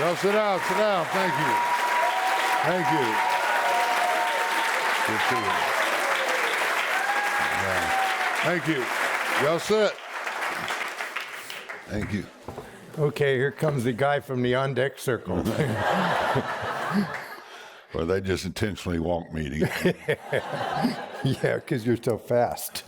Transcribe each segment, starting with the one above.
Y'all sit down, sit down. Thank you. Thank you. Good to see you. Yeah. Thank you. Y'all sit. Thank you. Okay, here comes the guy from the on-deck circle. Well, they just intentionally walked me to get Yeah, because you're so fast.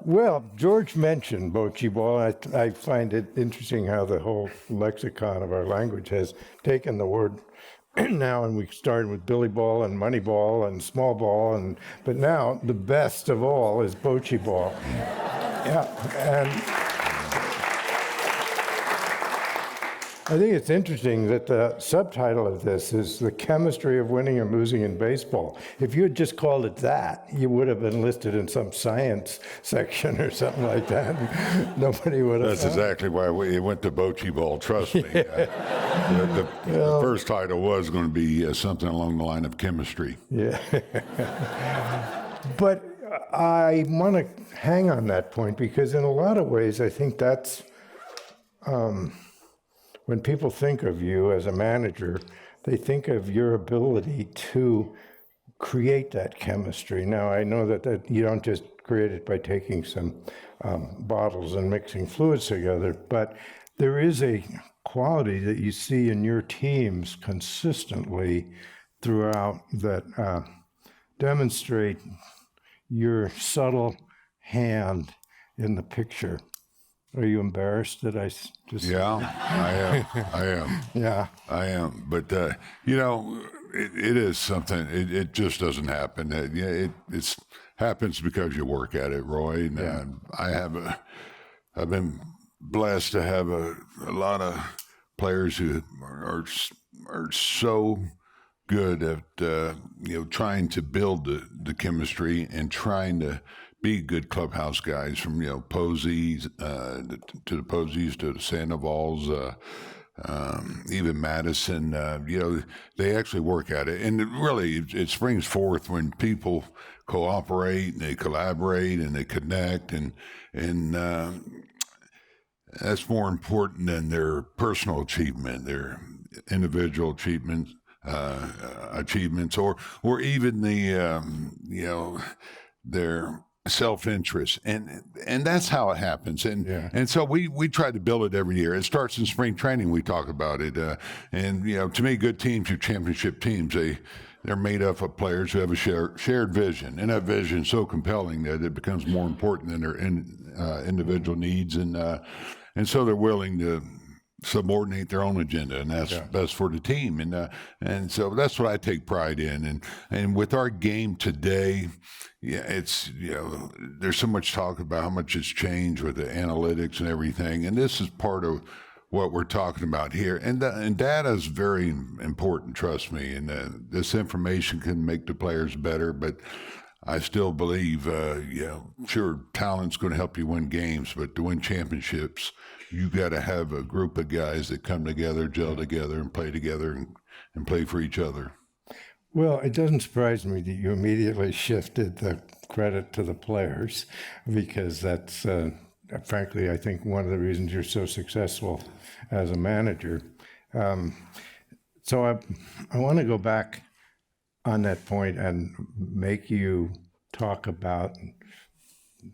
Well, George mentioned bocce ball. I find it interesting how the whole lexicon of our language has taken the word now, and we started with billy ball and money ball and small ball, but now the best of all is bocce ball. Yeah, and I think it's interesting that the subtitle of this is The Chemistry of Winning and Losing in Baseball. If you had just called it that, you would have been listed in some science section or something like that. Nobody would have. That's exactly why it went to bocce ball, trust me. The first title was going to be something along the line of chemistry. Yeah. But I want to hang on that point because in a lot of ways I think that's when people think of you as a manager, they think of your ability to create that chemistry. Now, I know that you don't just create it by taking some bottles and mixing fluids together, but there is a quality that you see in your teams consistently throughout that demonstrate your subtle hand in the picture. Are you embarrassed that I just... Yeah, I am. Yeah. I am. But, it is something. It just doesn't happen. It happens because you work at it, Roy. And I've been blessed to have a lot of players who are so good at, trying to build the chemistry and trying to be good clubhouse guys, from Posies to the Posies to the Sandovals, even Madison. They actually work at it, and it springs forth when people cooperate and they collaborate and they connect, and that's more important than their personal achievement, their individual achievements, or even their self-interest, and that's how it happens, and so we try to build it every year. It starts in spring training. We talk about it, and to me, good teams, your championship teams, they're made up of players who have a shared vision, and that vision is so compelling that it becomes more important than their individual needs, and so they're willing to subordinate their own agenda, and that's best for the team, and so that's what I take pride in, and with our game today. Yeah, it's, there's so much talk about how much it's changed with the analytics and everything. And this is part of what we're talking about here. And data is very important, trust me. And this information can make the players better. But I still believe, sure, talent's going to help you win games. But to win championships, you got to have a group of guys that come together, gel together, and play together and play for each other. Well, it doesn't surprise me that you immediately shifted the credit to the players, because that's, frankly, I think one of the reasons you're so successful as a manager. So I want to go back on that point and make you talk about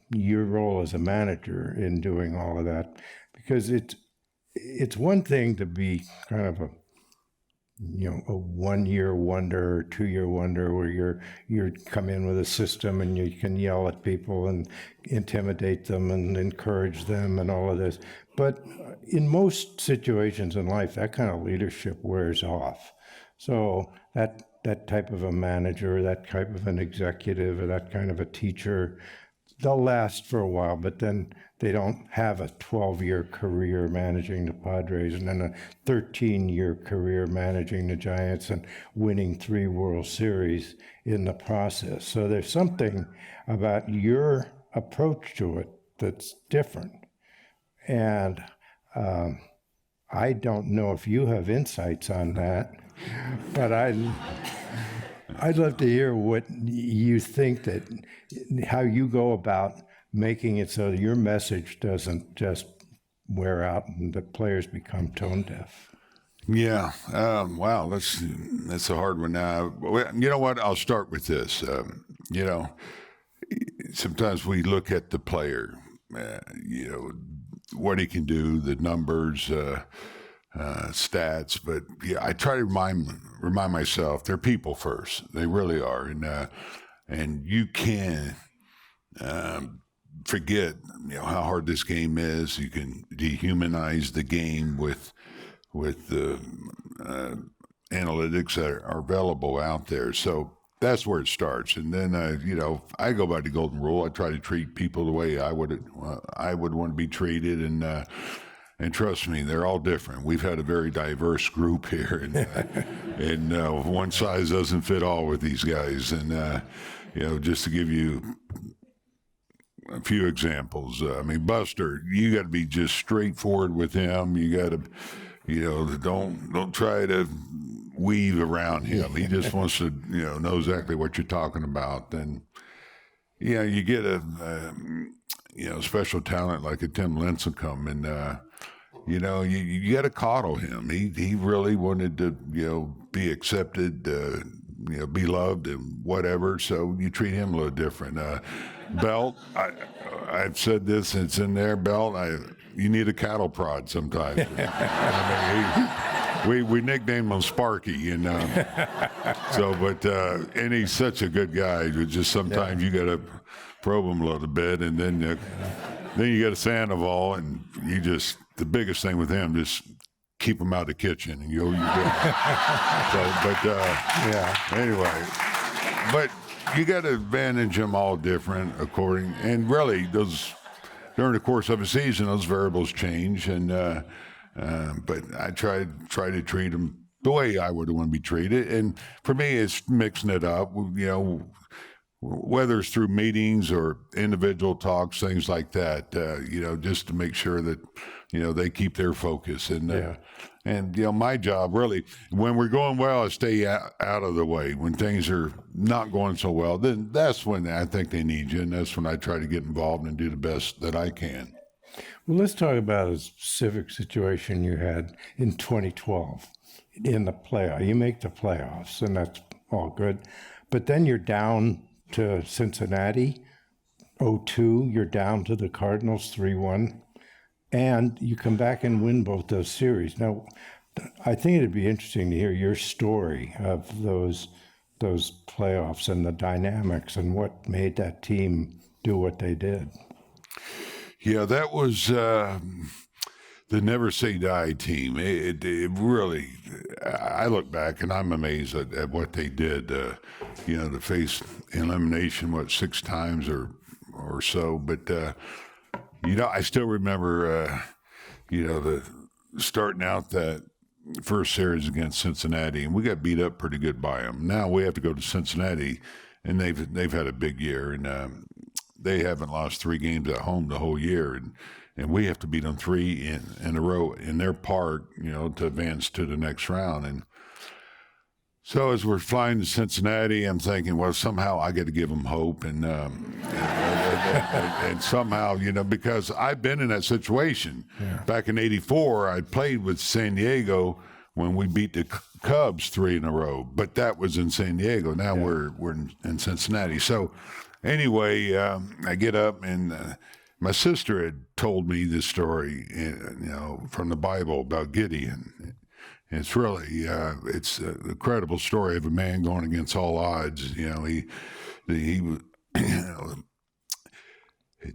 your role as a manager in doing all of that, because it's one thing to be kind of a 1-year wonder or 2-year wonder where you come in with a system and you can yell at people and intimidate them and encourage them and all of this. But in most situations in life, that kind of leadership wears off. So that type of a manager, or that type of an executive, or that kind of a teacher, they'll last for a while, but then they don't have a 12-year career managing the Padres and then a 13-year career managing the Giants and winning 3 World Series in the process. So there's something about your approach to it that's different. And I don't know if you have insights on that, but I'd love to hear what you think, how you go about making it so that your message doesn't just wear out and the players become tone deaf. Yeah. Wow. That's a hard one. Now, you know what? I'll start with this. You know, sometimes we look at the player, you know, what he can do, the numbers, stats, but yeah, I try to remind myself they're people first. They really are, and you can forget, you know, how hard this game is. You can dehumanize the game with the analytics that are available out there. So that's where it starts. And then, you know, I go by the golden rule. I try to treat people the way I would want to be treated. And trust me, they're all different. We've had a very diverse group here, and one size doesn't fit all with these guys. And, you know, just to give you a few examples, I mean, Buster, you got to be just straightforward with him. You got to, you know, don't try to weave around him. He just wants to, you know exactly what you're talking about. And, you know, you get a you know, special talent like a Tim Lincecum, and, you know, you got to coddle him. He really wanted to, you know, be accepted, you know, be loved and whatever. So you treat him a little different. Belt, I've said this, and it's in there. Belt, you need a cattle prod sometimes. I mean, we nicknamed him Sparky, and so, but and he's such a good guy. Just sometimes you got to probe him a little bit, and then you got a Sandoval, and you just, the biggest thing with him, just keep him out of the kitchen, and you're good. So, but Yeah. anyway, but you got to manage them all different according, and really those during the course of a season, those variables change, and but I try to treat them the way I would want to be treated, and for me, it's mixing it up, you know, whether it's through meetings or individual talks, things like that, you know, just to make sure that, you know, they keep their focus. And, and you know, my job really, when we're going well, I stay out of the way. When things are not going so well, then that's when I think they need you. And that's when I try to get involved and do the best that I can. Well, let's talk about a specific situation you had in 2012 in the playoff. You make the playoffs, and that's all good. But then you're down to Cincinnati, 0-2. You're down to the Cardinals, 3-1. And you come back and win both those series. Now, I think it'd be interesting to hear your story of those playoffs and the dynamics and what made that team do what they did. Yeah, that was the Never Say Die team. It really, I look back and I'm amazed at what they did. You know, to face elimination, 6 times or so. But, you know, I still remember, you know, the starting out that first series against Cincinnati, and we got beat up pretty good by them. Now we have to go to Cincinnati, and they've had a big year, and they haven't lost 3 games at home the whole year, and we have to beat them 3 in a row in their park, you know, to advance to the next round. And so as we're flying to Cincinnati, I'm thinking, well, somehow I got to give them hope, and somehow, you know, because I've been in that situation. Back in '84, I played with San Diego when we beat the Cubs 3 in a row, but that was in San Diego. Now we're in Cincinnati. So anyway, I get up, and my sister had told me this story, you know, from the Bible about Gideon. It's really, it's an incredible story of a man going against all odds. You know, he you know,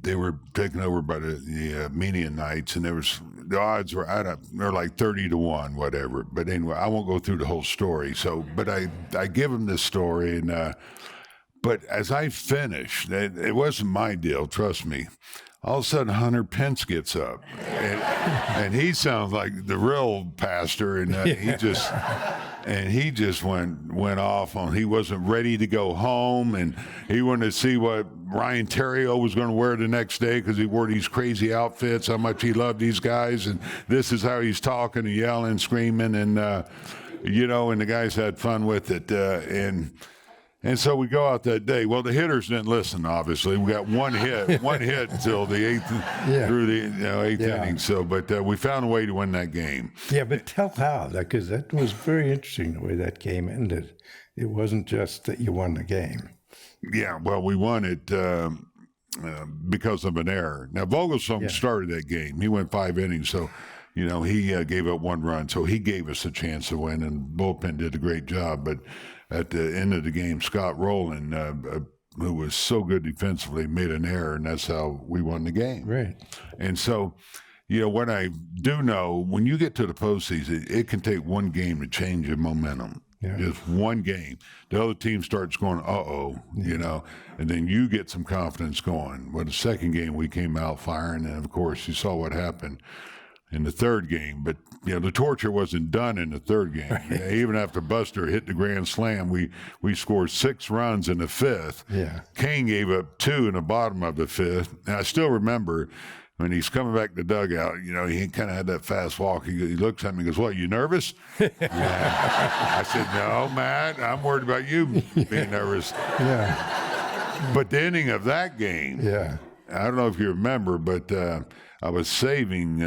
they were taken over by the Midianites, and the odds were they're like 30-1, whatever. But anyway, I won't go through the whole story. So, but I give him this story, and but as I finished, it wasn't my deal, trust me. All of a sudden, Hunter Pence gets up, and he sounds like the real pastor, and he just went off on. He wasn't ready to go home, and he wanted to see what Ryan Theriot was going to wear the next day because he wore these crazy outfits. How much he loved these guys, and this is how he's talking and yelling, screaming, and you know, and the guys had fun with it, and And so we go out that day. Well, the hitters didn't listen. Obviously, we got one hit until the eighth through the eighth inning. So, but we found a way to win that game. Yeah, but tell how, because that was very interesting the way that game ended. It wasn't just that you won the game. Yeah, well, we won it because of an error. Now, Vogelsong started that game. He went 5 innings, so he gave up 1 run. So he gave us a chance to win, and bullpen did a great job. But at the end of the game, Scott Rowland, who was so good defensively, made an error, and that's how we won the game. Right. And so, what I do know, when you get to the postseason, it can take one game to change your momentum. Yeah. Just one game. The other team starts going, and then you get some confidence going. Well, the second game, we came out firing, and of course, you saw what happened in the third game. But, the torture wasn't done in the third game. Right. Even after Buster hit the grand slam, we scored 6 runs in the 5th. Yeah. Kane gave up 2 in the bottom of the 5th. And I still remember when he's coming back to the dugout, he kind of had that fast walk. He looks at me and goes, "What, you nervous?" I said, "No, Matt, I'm worried about you being nervous." Yeah. But the ending of that game, I don't know if you remember, but I was saving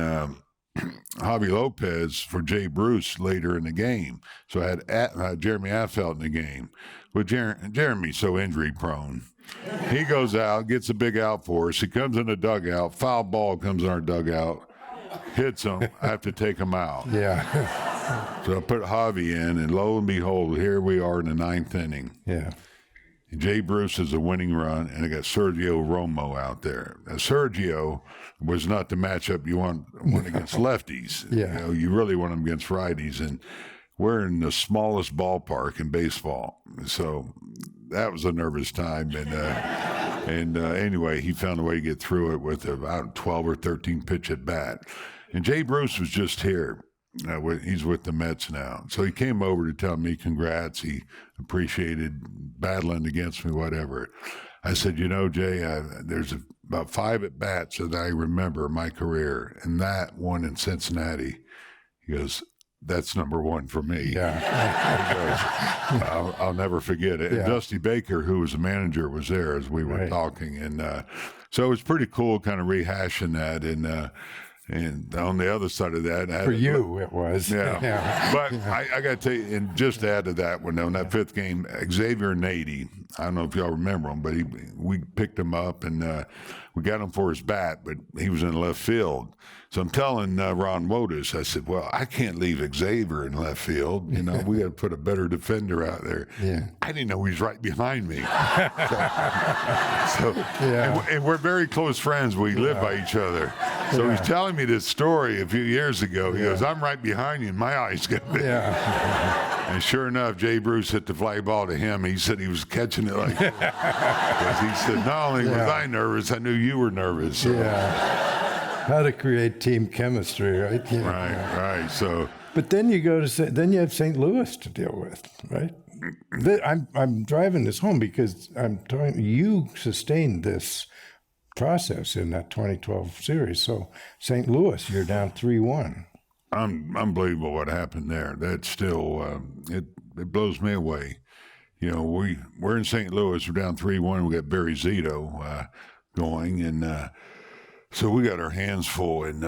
Javi Lopez for Jay Bruce later in the game. So I had Jeremy Affeldt in the game. But Jeremy's so injury prone. He goes out, gets a big out for us. He comes in the dugout. Foul ball comes in our dugout, hits him. I have to take him out. Yeah. So I put Javi in, and lo and behold, here we are in the 9th inning. Yeah. And Jay Bruce is a winning run, and I got Sergio Romo out there. Now, Sergio was not the matchup you want against lefties. Yeah. You really want him against righties, and we're in the smallest ballpark in baseball. So that was a nervous time, and anyway, he found a way to get through it with about 12 or 13 pitch at bat. And Jay Bruce was just here. He's with the Mets now. So he came over to tell me congrats. He appreciated battling against me, whatever. I said, Jay, there's about 5 at-bats that I remember in my career, and that one in Cincinnati. He goes, "That's number 1 for me." Yeah. I'll never forget it. Yeah. And Dusty Baker, who was the manager, was there as we were talking. And so it was pretty cool kind of rehashing that. And on the other side of that, for you, it was. Yeah. But I got to tell you, and just to add to that one, on that 5th game, Xavier Nady, I don't know if y'all remember him, but we picked him up and we got him for his bat, but he was in left field. So I'm telling Ron Wotus, I said, well, I can't leave Xavier in left field. We got to put a better defender out there. Yeah. I didn't know he was right behind me. And we're very close friends. We live by each other. So he's telling me this story a few years ago. He goes, "I'm right behind you, and my eyes got big." Yeah. And sure enough, Jay Bruce hit the fly ball to him. He said he was catching it like this. Because he said, not only was I nervous, I knew you were nervous. So. Yeah. How to create team chemistry, right? Yeah. Right. So, but then you then you have St. Louis to deal with, right? I'm driving this home because I'm telling you sustained this process in that 2012 series. So St. Louis, you're down 3-1. Unbelievable what happened there. That's still it blows me away. We're in St. Louis. We're down 3-1. We got Barry Zito going, and so we got our hands full. And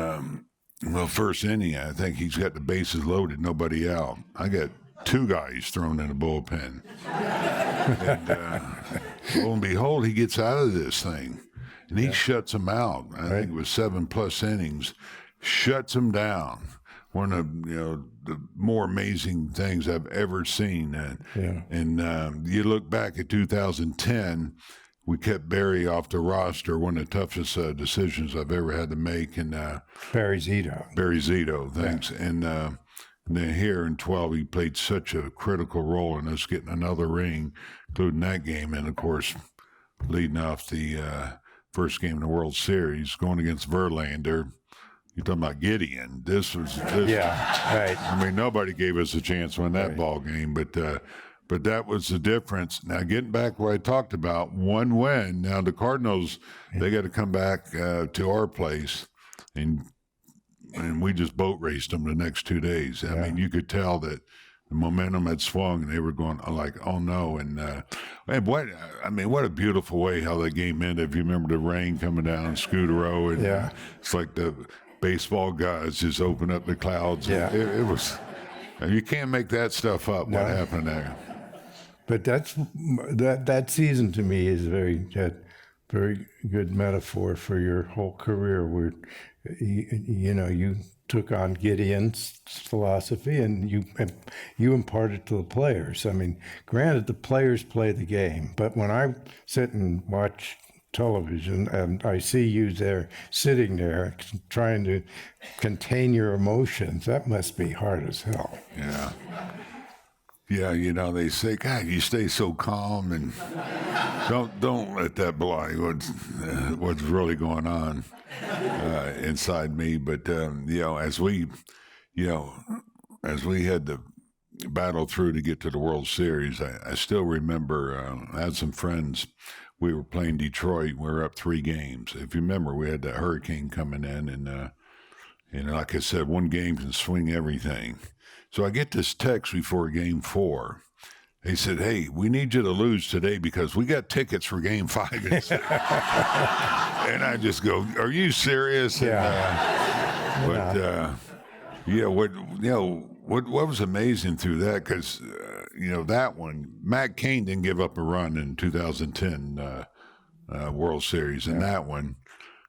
first inning, I think he's got the bases loaded, nobody out. I got 2 guys thrown in the bullpen, and lo and behold, he gets out of this thing, and he shuts them out. I think it was 7+ innings, shuts them down. One of the more amazing things I've ever seen. And you look back at 2010. We kept Barry off the roster, one of the toughest decisions I've ever had to make. And Barry Zito, thanks. Yeah. And then here in 12, he played such a critical role in us getting another ring, including that game. And, of course, leading off the first game in the World Series, going against Verlander. You're talking about Gideon. This. Yeah, right. I mean, nobody gave us a chance to win that ball game, but that was the difference. Now, getting back where I talked about, 1 win. Now, the Cardinals, they got to come back to our place, and we just boat raced them the next 2 days. I mean, you could tell that the momentum had swung, and they were going like, "Oh no!" And what a beautiful way how the game ended. If you remember the rain coming down Scudero, and Yeah. it's like the baseball guys just open up the clouds. Yeah. It was. You can't make that stuff up. What happened there? But that season to me is very good metaphor for your whole career, where you took on Gideon's philosophy and you impart it to the players. I mean, granted, the players play the game, but when I sit and watch television and I see you there sitting there trying to contain your emotions, that must be hard as hell. Yeah. Yeah, they say, God, you stay so calm and don't let that belie what's really going on inside me. But as we had to battle through to get to the World Series, I still remember I had some friends. We were playing Detroit. We were up 3 games. If you remember, we had that hurricane coming in, and like I said, one game can swing everything. So I get this text before Game 4. They said, "Hey, we need you to lose today because we got tickets for Game 5." And I just go, "Are you serious?" Yeah. What was amazing through that, because that one, Matt Cain didn't give up a run in 2010 World Series, and that one.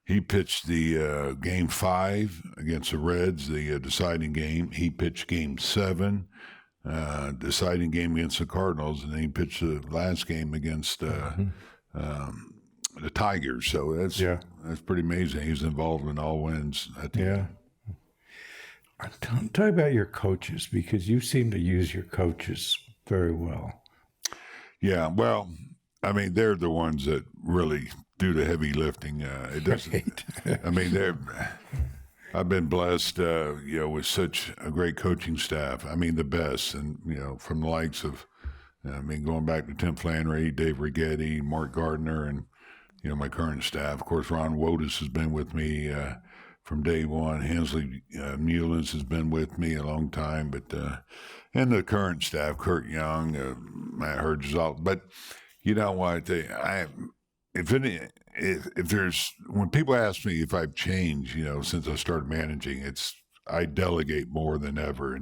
He pitched the Game 5 against the Reds, the deciding game. He pitched Game 7, deciding game against the Cardinals, and then he pitched the last game against the Tigers. So that's pretty amazing. He was involved in all wins. Yeah. Talk about your coaches, because you seem to use your coaches very well. Yeah, well, I mean, they're the ones that really do the heavy lifting. It doesn't. Right. I mean, I've been blessed, with such a great coaching staff. I mean, the best, and from the likes of, going back to Tim Flannery, Dave Righetti, Mark Gardner, and my current staff. Of course, Ron Wotus has been with me from day one. Hensley Mullins has been with me a long time, but and the current staff, Kurt Young, Matt Hertzog. But you know what? If there's, when people ask me if I've changed, since I started managing, I delegate more than ever,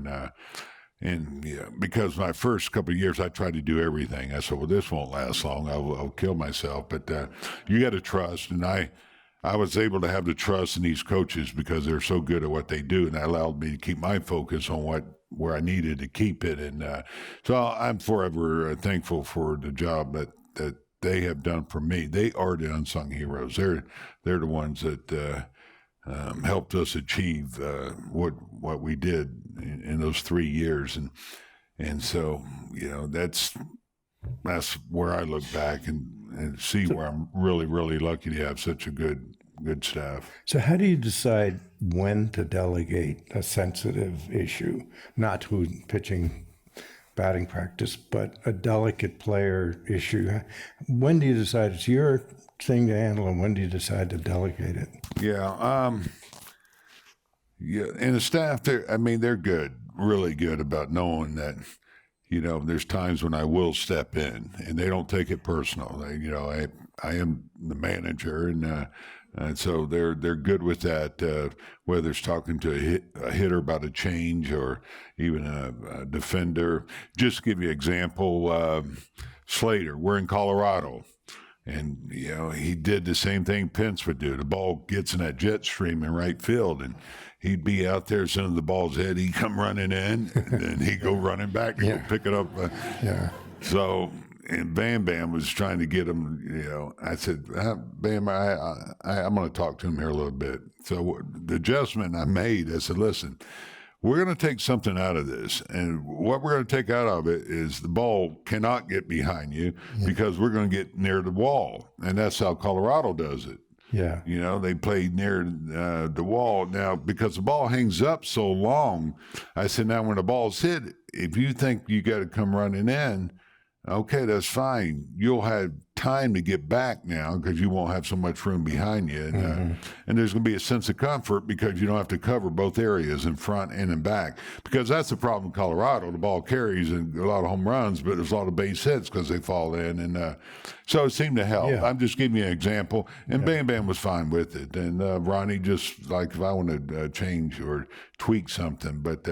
and because my first couple of years I tried to do everything. I said, well, this won't last long. I'll kill myself. But you got to trust, and I was able to have the trust in these coaches because they're so good at what they do, and that allowed me to keep my focus on where I needed to keep it. And so I'm forever thankful for the job that they have done for me. They are the unsung heroes. They're the ones that helped us achieve what we did in those 3 years, and so that's where I look back and see where I'm really, really lucky to have such a good staff. So how do you decide when to delegate a sensitive issue, not who pitching batting practice, but a delicate player issue? When do you decide it's your thing to handle, and when do you decide to delegate it? Yeah, and the staff, they're good, really good about knowing that, there's times when I will step in, and they don't take it personal. I am the manager, and so they're good with that. Whether it's talking to a hitter about a change or even a defender. Just to give you an example, Slater, we're in Colorado. And, he did the same thing Pence would do. The ball gets in that jet stream in right field, and he'd be out there as soon as the ball's hit, he'd come running in, and then he'd go running back to go pick it up. So, and Bam was trying to get him, I said, Bam, I'm going to talk to him here a little bit. So the adjustment I made, I said, listen, we're going to take something out of this. And what we're going to take out of it is the ball cannot get behind you because we're going to get near the wall. And that's how Colorado does it. Yeah. They play near the wall. Now, because the ball hangs up so long, I said, now when the ball's hit, if you think you got to come running in, okay, that's fine. You'll have time to get back now because you won't have so much room behind you. And there's going to be a sense of comfort because you don't have to cover both areas in front and in back. Because that's the problem in Colorado. The ball carries and a lot of home runs, but there's a lot of base hits because they fall in. And so it seemed to help. Yeah. I'm just giving you an example. And Bam Bam was fine with it. And Ronnie just, like, if I want to change or tweak something. But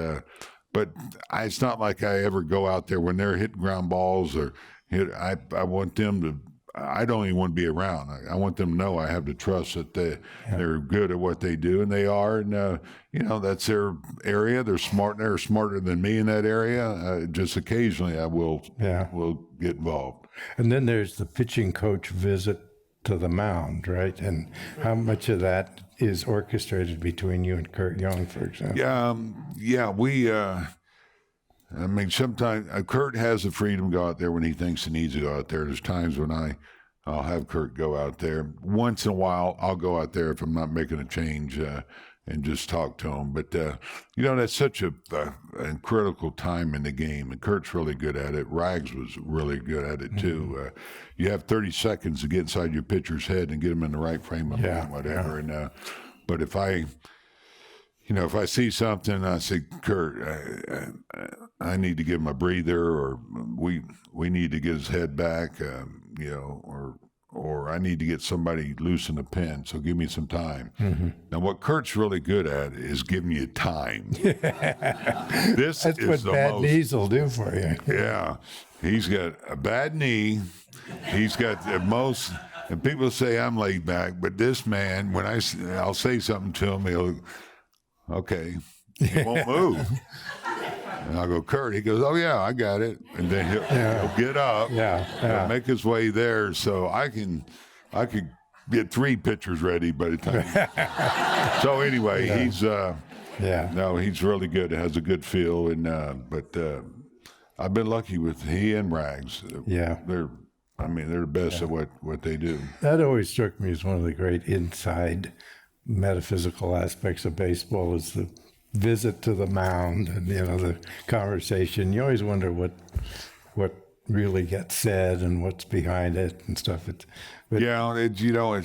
it's not like I ever go out there when they're hitting ground balls or I want them to. I don't even want to be around. I want them to know I have the trust that they're good at what they do, and they are. And that's their area. They're smart. They're smarter than me in that area. Just occasionally, I will get involved. And then there's the pitching coach visit to the mound, right? And how much of that is orchestrated between you and Kurt Young, for example? We. I mean, sometimes Kurt has the freedom to go out there when he thinks he needs to go out there. There's times when I'll have Kurt go out there. Once in a while, I'll go out there if I'm not making a change and just talk to him. But, that's such a critical time in the game, and Kurt's really good at it. Rags was really good at it, too. You have 30 seconds to get inside your pitcher's head and get him in the right frame of mind, whatever. Yeah. And but if I see something, I say, Kurt, I need to give him a breather, or we need to get his head back, or I need to get somebody loose in the pen. So give me some time. Now, what Kurt's really good at is giving you time. That's what bad knees will do for you. Yeah, he's got a bad knee. He's got the most. And people say I'm laid back, but this man, when I'll say something to him, he'll. Okay, he won't move. And I'll go, Kurt. He goes, oh, yeah, I got it. And then he'll get up, and make his way there. So I could get 3 pitchers ready by the time. So anyway, he's he's really good. Has a good feel. And but I've been lucky with he and Rags. They're the best at what they do. That always struck me as one of the great inside metaphysical aspects of baseball is the visit to the mound and the conversation. You always wonder what really gets said and what's behind it and stuff. It's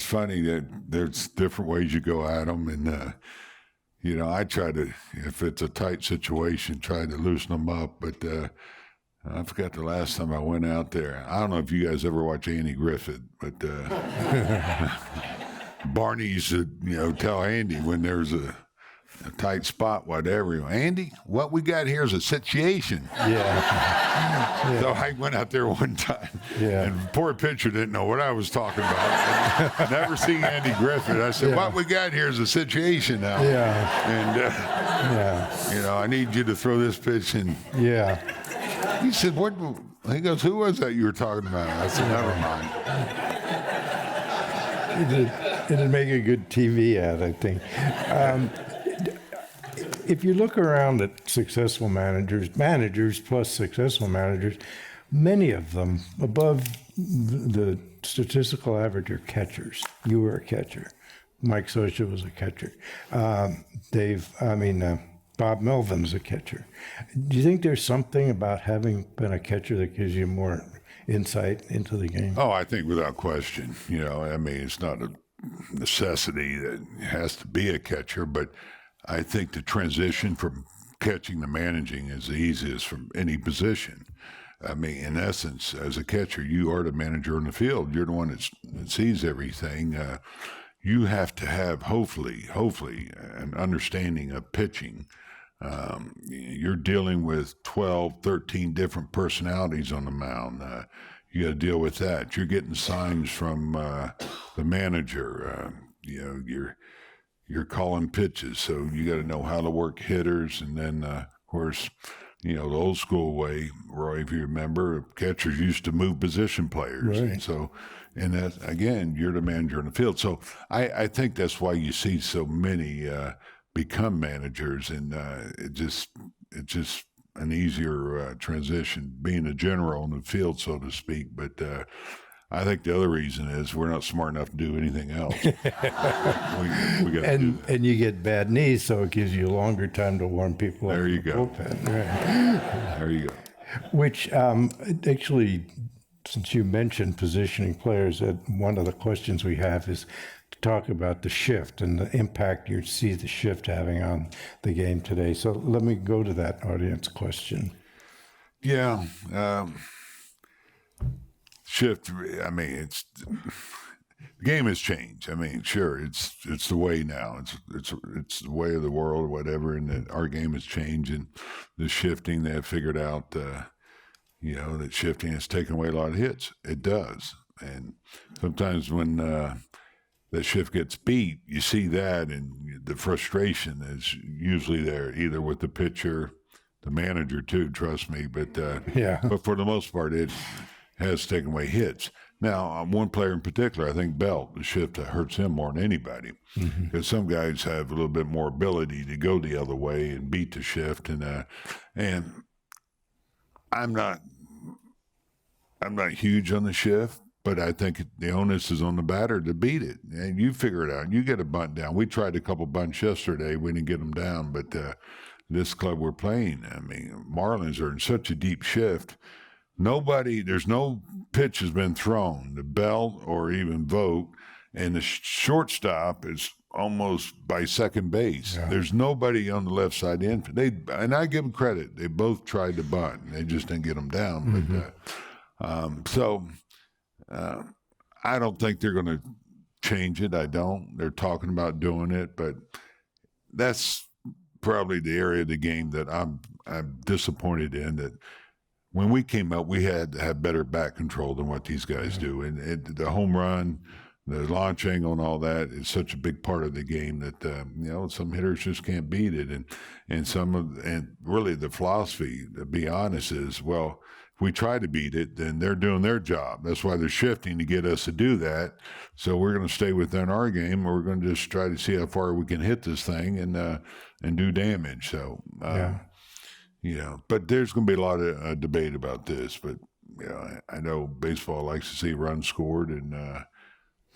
funny that there's different ways you go at them, and I try to, if it's a tight situation, try to loosen them up. But I forgot the last time I went out there. I don't know if you guys ever watch Andy Griffith, but. Barney used to, tell Andy when there's a tight spot, whatever. Andy, what we got here is a situation. Yeah. So I went out there one time, and the poor pitcher didn't know what I was talking about. Never seen Andy Griffith. I said, what we got here is a situation now. Yeah. And, I need you to throw this pitch in. Yeah. He said, what? He goes, who was that you were talking about? I said, never mind. It'd make a good TV ad, I think. If you look around at successful managers plus successful managers, many of them above the statistical average are catchers. You were a catcher. Mike Scioscia was a catcher. Bob Melvin's a catcher. Do you think there's something about having been a catcher that gives you more insight into the game? Oh, I think without question. It's not a necessity that has to be a catcher, but I think the transition from catching to managing is the easiest from any position. In essence, as a catcher, you are the manager on the field. You're the one that sees everything. You have to have, hopefully, an understanding of pitching. You're dealing with 12, 13 different personalities on the mound. You got to deal with that. You're getting signs from the manager. You're calling pitches, so you got to know how to work hitters. And then, of course, the old school way, Roy, if you remember, catchers used to move position players. Right. And that, again, you're the manager in the field. So I think that's why you see so many become managers, and it's just an easier transition, being a general in the field, so to speak. But I think the other reason is we're not smart enough to do anything else. we got and you get bad knees, so it gives you a longer time to warm people up. There you go. Bullpen. Right. There you go. Which actually since you mentioned positioning players, one of the questions we have is to talk about the shift and the impact you see the shift having on the game today. So let me go to that audience question. Yeah. Shift. I mean, the game has changed. I mean, sure, it's the way now. It's the way of the world or whatever, and that our game has changed, and the shifting, they have figured out, that shifting has taken away a lot of hits. It does. And sometimes when the shift gets beat, you see that, and the frustration is usually there, either with the pitcher, the manager too, trust me. But but for the most part, it has taken away hits. Now, one player in particular, I think Belt, the shift hurts him more than anybody, because some guys have a little bit more ability to go the other way and beat the shift. And I'm not huge on the shift, but I think the onus is on the batter to beat it. And you figure it out. You get a bunt down. We tried a couple bunts yesterday. We didn't get them down, but this club we're playing, I mean, Marlins are in such a deep shift. There's no pitch has been thrown to Belt or even Vogt, and the shortstop is almost by second base. Yeah. There's nobody on the left side of the infield. And I give them credit. They both tried to bunt, and they just didn't get them down. But I don't think they're going to change it. I don't. They're talking about doing it, but that's probably the area of the game that I'm disappointed in. That when we came up, we had to have better bat control than what these guys do. And the home run, the launch angle and all that is such a big part of the game that, some hitters just can't beat it. And really the philosophy, to be honest, is, well, if we try to beat it, then they're doing their job. That's why they're shifting to get us to do that. So we're going to stay within our game. We're going to just try to see how far we can hit this thing and do damage. So, but there's going to be a lot of debate about this. But I know baseball likes to see runs scored,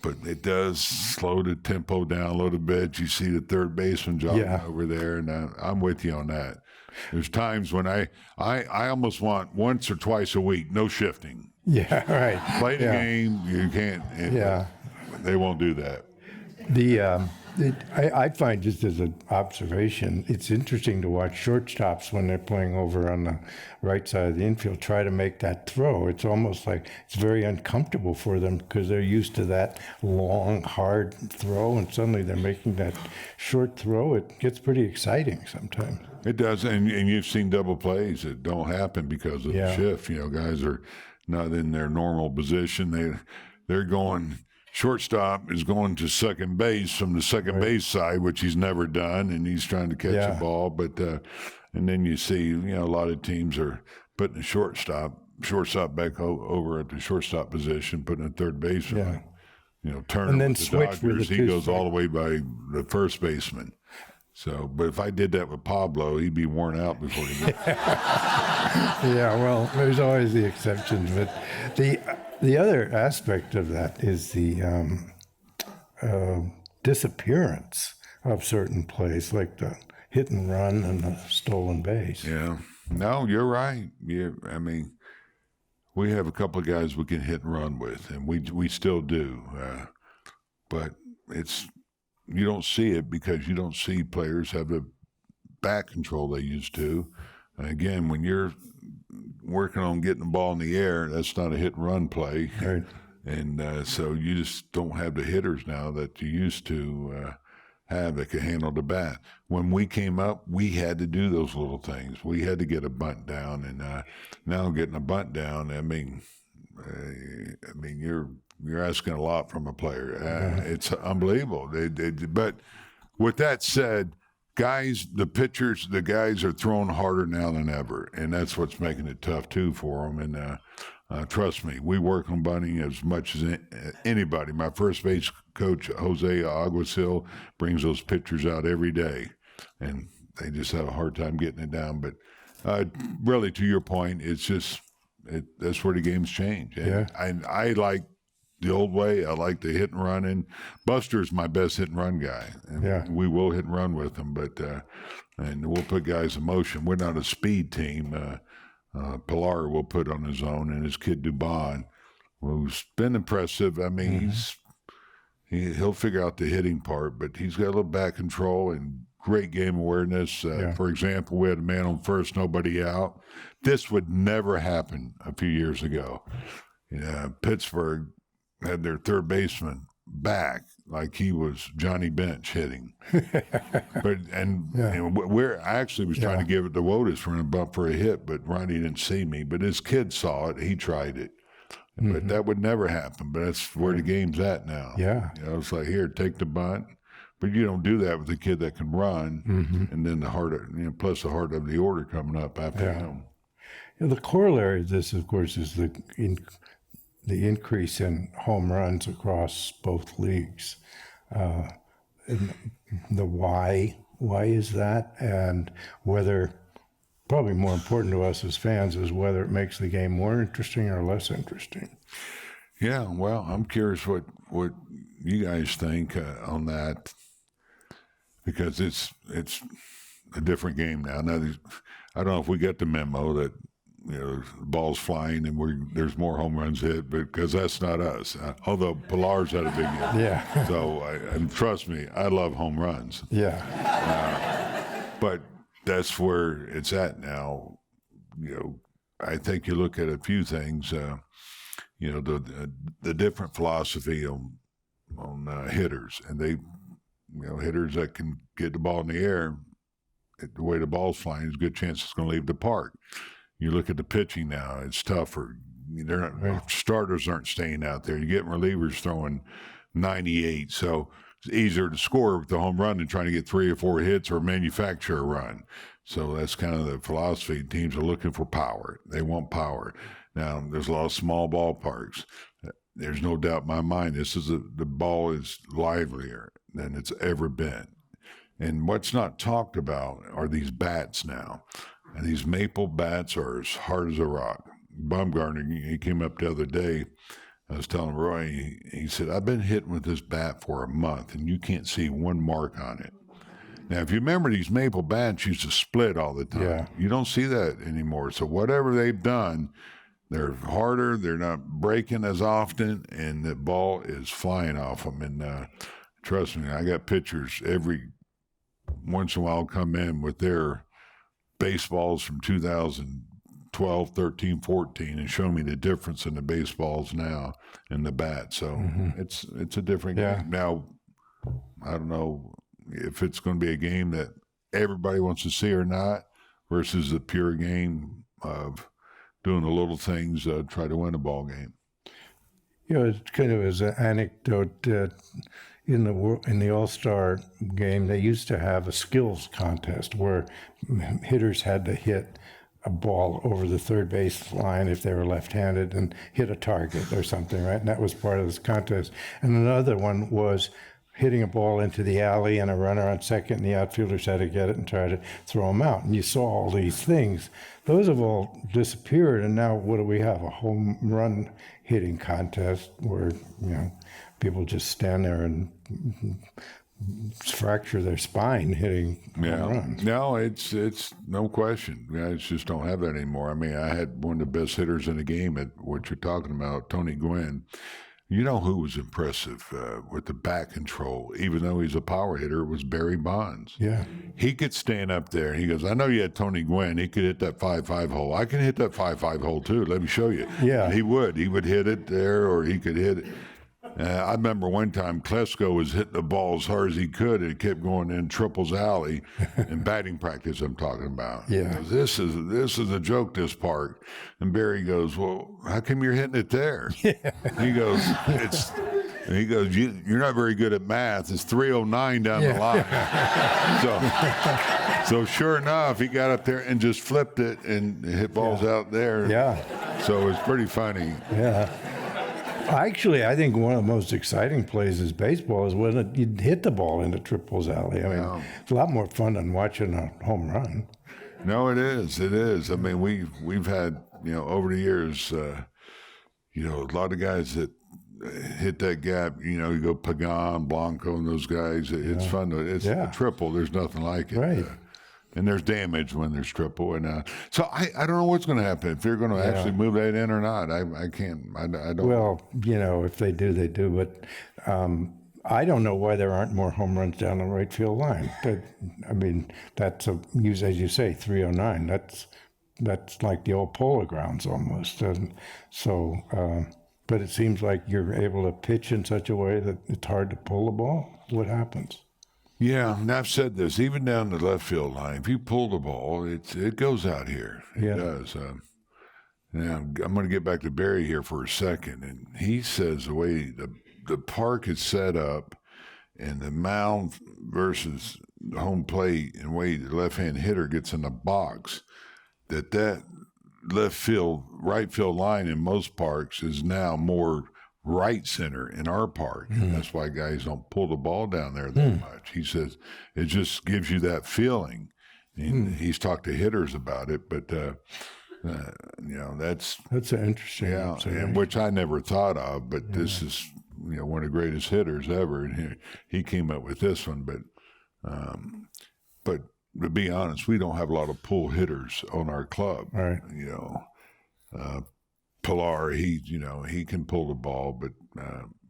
but it does slow the tempo down a little bit. You see the third baseman jogging over there, and I'm with you on that. There's times when I almost want once or twice a week, no shifting. Yeah, right. Play the game. You can't. They won't do that. I find, just as an observation, it's interesting to watch shortstops when they're playing over on the right side of the infield try to make that throw. It's almost like it's very uncomfortable for them because they're used to that long, hard throw, and suddenly they're making that short throw. It gets pretty exciting sometimes. It does, and you've seen double plays that don't happen because of the shift. Guys are not in their normal position. They're going. Shortstop is going to second base from the second base side, which he's never done, and he's trying to catch the ball. But and then you see, a lot of teams are putting the shortstop back over at the shortstop position, putting a third baseman. Turner and then with the switch Dodgers, he goes all the way by the first baseman. So, but if I did that with Pablo, he'd be worn out before he gets. Well, there's always the exceptions, but the other aspect of that is the disappearance of certain plays, like the hit and run and the stolen base. Yeah, no, you're right. I mean, we have a couple of guys we can hit and run with, and we still do, but you don't see it because you don't see players have the bat control they used to. And again, when you're working on getting the ball in the air, that's not a hit and run play. Right. And so you just don't have the hitters now that you used to have that could handle the bat. When we came up, we had to do those little things. We had to get a bunt down, and now getting a bunt down, I mean, you're asking a lot from a player. It's unbelievable. But with that said, the guys are throwing harder now than ever, and that's what's making it tough too for them. And trust me, we work on bunting as much as anybody. My first base coach, Jose Aguasil, brings those pitchers out every day, and they just have a hard time getting it down. But really, to your point, it's just that's where the game's changed. And I like the old way. I like the hit and run, and Buster's my best hit and run guy. And we will hit and run with him, but and we'll put guys in motion. We're not a speed team. Pilar will put on his own, and his kid Dubon. who's been impressive. I mean, he'll figure out the hitting part, but he's got a little back control and great game awareness. For example, we had a man on first, nobody out. This would never happen a few years ago. Pittsburgh had their third baseman back like he was Johnny Bench hitting. I actually was trying to give it to Wotus for a bump for a hit, but Ronnie didn't see me. But his kid saw it. He tried it. But that would never happen. But that's where the game's at now. Yeah. It's like, here, take the bunt. But you don't do that with a kid that can run, and then the heart, plus the heart of the order coming up after him. The corollary of this, of course, is the increase in home runs across both leagues. And the why is that, and whether, probably more important to us as fans, is whether it makes the game more interesting or less interesting. Yeah, well, I'm curious what you guys think on that, because it's a different game now. Now, I don't know if we get the memo that the ball's flying and there's more home runs hit, because that's not us. Although Pilar's had a big game. Yeah. So, and trust me, I love home runs. Yeah. But that's where it's at now. I think you look at a few things. The different philosophy on hitters, and they, hitters that can get the ball in the air, the way the ball's flying, there's a good chance it's going to leave the park. You look at the pitching now; it's tougher. Starters aren't staying out there. You're getting relievers throwing 98, so it's easier to score with the home run than trying to get 3 or 4 hits or manufacture a run. So that's kind of the philosophy. Teams are looking for power. They want power. Now, there's a lot of small ballparks. There's no doubt in my mind the ball is livelier than it's ever been. And what's not talked about are these bats now. And these maple bats are as hard as a rock. Bumgarner, he came up the other day. I was telling Roy, he said, I've been hitting with this bat for a month, and you can't see one mark on it. Now, if you remember, these maple bats used to split all the time. Yeah. You don't see that anymore. So whatever they've done, they're harder, they're not breaking as often, and the ball is flying off them. And trust me, I got pitchers every once in a while come in with their baseballs from 2012, 13, 14 and show me the difference in the baseballs now and the bat. So it's a different game. Now, I don't know if it's going to be a game that everybody wants to see or not versus a pure game of doing the little things to try to win a ball game. It's kind of as an anecdote, in the All-Star game, they used to have a skills contest where hitters had to hit a ball over the third base line if they were left-handed and hit a target or something, right? And that was part of this contest. And another one was hitting a ball into the alley and a runner on second, and the outfielders had to get it and try to throw them out. And you saw all these things. Those have all disappeared, and now what do we have? A home run hitting contest where, people just stand there and fracture their spine hitting home runs. No, it's no question. Guys just don't have that anymore. I mean, I had one of the best hitters in the game at what you're talking about, Tony Gwynn. You know who was impressive with the back control, even though he's a power hitter, was Barry Bonds. Yeah. He could stand up there, and he goes, I know you had Tony Gwynn. He could hit that 5-5 hole. I can hit that 5-5 hole, too. Let me show you. Yeah. And he would. He would hit it there, or he could hit it. I remember one time Klesko was hitting the ball as hard as he could, and it kept going in Triples Alley in batting practice. I'm talking about. Yeah, he goes, this is a joke. This park, and Barry goes, well, how come you're hitting it there? Yeah. He goes, you're not very good at math. It's 309 down the line. So sure enough, he got up there and just flipped it and hit balls out there. Yeah. So it's pretty funny. Yeah. Actually, I think one of the most exciting plays is baseball is when you hit the ball into Triples Alley. I mean, it's a lot more fun than watching a home run. No, it is. It is. I mean, we've had, over the years, a lot of guys that hit that gap. You go Pagan, Blanco, and those guys. It's fun. It's a triple. There's nothing like it. Right. and there's damage when there's triple. And so I don't know what's going to happen, if they're going to actually move that in or not. I can't. I don't. Well, if they do, they do. But I don't know why there aren't more home runs down the right field line. That's as you say, 309. That's like the old Polo Grounds almost. And so, but it seems like you're able to pitch in such a way that it's hard to pull the ball. What happens? Yeah, and I've said this, even down the left field line, if you pull the ball, it goes out here. It does. Now, I'm going to get back to Barry here for a second. And he says the way the park is set up and the mound versus the home plate and the way the left-hand hitter gets in the box, that left field, right field line in most parks is now more right center in our park. And that's why guys don't pull the ball down there that much. He says it just gives you that feeling. And he's talked to hitters about it, but that's an interesting, and which I never thought of. But this is one of the greatest hitters ever, and he came up with this one. But to be honest, we don't have a lot of pull hitters on our club. Right. Pilar, he can pull the ball, but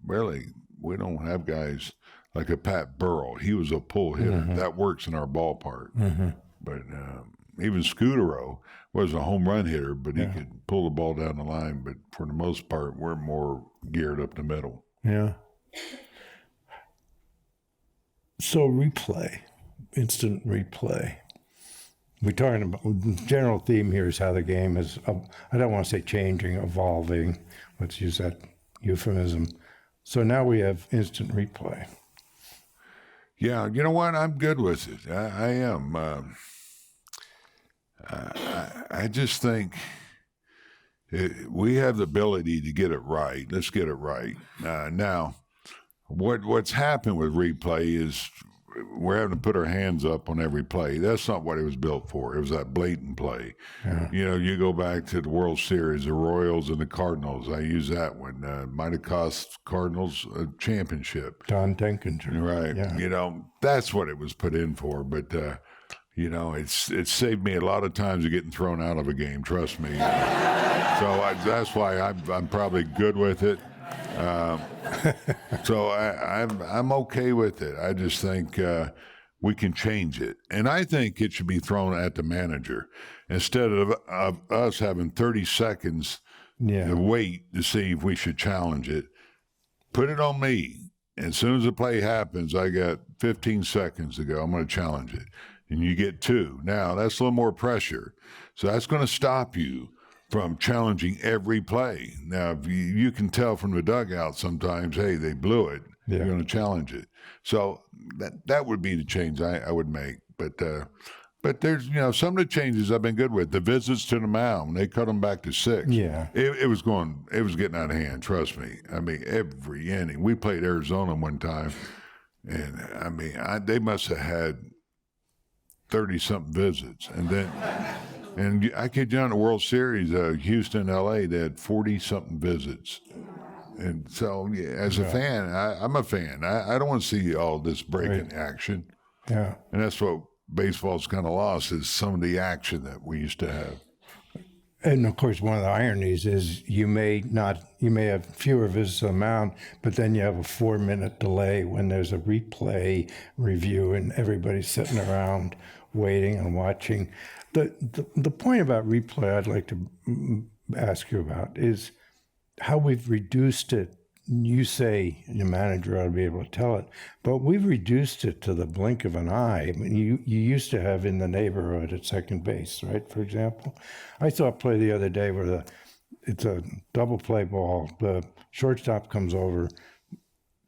really we don't have guys like a Pat Burrell. He was a pull hitter. That works in our ballpark. But even Scudero was a home run hitter, but he could pull the ball down the line. But for the most part, we're more geared up the middle. Yeah. So replay, instant replay. We're talking about, the general theme here is how the game is, I don't want to say changing, evolving. Let's use that euphemism. So now we have instant replay. Yeah, you know what? I'm good with it. I am. I just think we have the ability to get it right. Let's get it right. Now, what's happened with replay is we're having to put our hands up on every play. That's not what it was built for. It was that blatant play. Yeah. You go back to the World Series, the Royals and the Cardinals. I use that one. Might have cost Cardinals a championship. Don Denkinger. Right. Yeah. That's what it was put in for. But, it's saved me a lot of times of getting thrown out of a game, trust me. So that's why I'm probably good with it. So I'm okay with it. I just think we can change it, and I think it should be thrown at the manager instead of us having 30 seconds to wait to see if we should challenge it. Put it on me. As soon as the play happens, I got 15 seconds to go. I'm going to challenge it, and you get 2. Now that's a little more pressure, so that's going to stop you from challenging every play. Now, if you can tell from the dugout sometimes, hey, they blew it. You're going to challenge it. So that would be the change I would make. But there's, some of the changes I've been good with. The visits to the mound, they cut them back to 6. Yeah. It was getting out of hand, trust me. I mean, every inning. We played Arizona one time, and they must have had 30-something visits. And then... And I kid you, in the World Series, Houston, LA, they had 40-something visits. And so, as a fan, I'm a fan. I don't want to see all this breaking action. Yeah. And that's what baseball's kind of lost, is some of the action that we used to have. And of course, one of the ironies is you may have fewer visits to the mound, but then you have a 4-minute delay when there's a replay review and everybody's sitting around waiting and watching. The point about replay I'd like to ask you about is how we've reduced it. You say the manager ought to be able to tell it, but we've reduced it to the blink of an eye. I mean, you used to have in the neighborhood at second base, right, for example. I saw a play the other day where it's a double play ball. The shortstop comes over,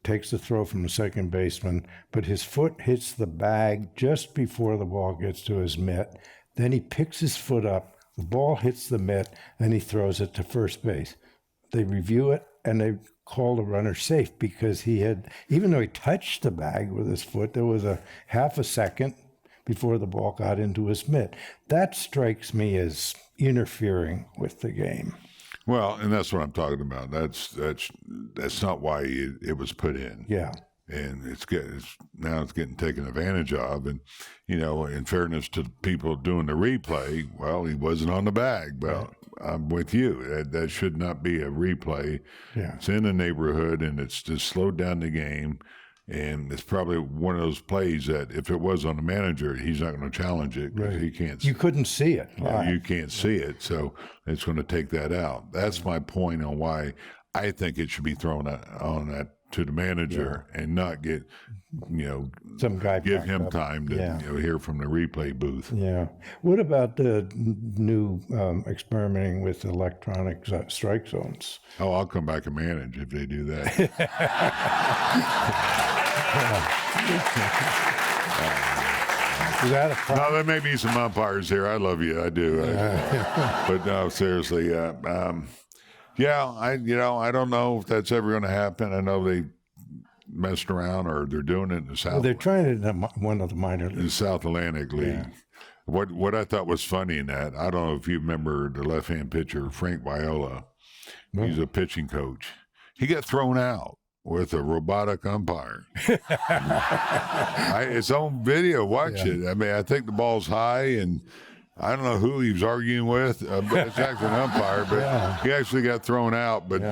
takes the throw from the second baseman, but his foot hits the bag just before the ball gets to his mitt. Then he picks his foot up, the ball hits the mitt, and he throws it to first base. They review it, and they call the runner safe because even though he touched the bag with his foot, there was a half a second before the ball got into his mitt. That strikes me as interfering with the game. Well, and that's what I'm talking about. That's not why it was put in. Yeah. and now it's getting taken advantage of. And in fairness to people doing the replay, well, he wasn't on the bag, but I'm with you. That should not be a replay. Yeah. It's in the neighborhood, and it's just slowed down the game. And it's probably one of those plays that if it was on the manager, he's not going to challenge it because he can't. You couldn't see it. You can't see it, so it's going to take that out. That's my point on why I think it should be thrown on that to the manager and not get, some guy give backed him up. time to hear from the replay booth. Yeah. What about the new experimenting with electronic strike zones? Oh, I'll come back and manage if they do that. Is that a problem? No, there may be some umpires here. I love you, I do. But no, seriously, I don't know if that's ever going to happen. I know they messed around, or they're doing it in the South. Well, they're trying it in one of the minor the leagues. South Atlantic League. Yeah. What I thought was funny in that, I don't know if you remember the left-hand pitcher Frank Viola. He's a pitching coach. He got thrown out with a robotic umpire. It's on video. Watch it. I mean, I think the ball's high, and I don't know who he was arguing with, but it's actually an umpire, but he actually got thrown out. But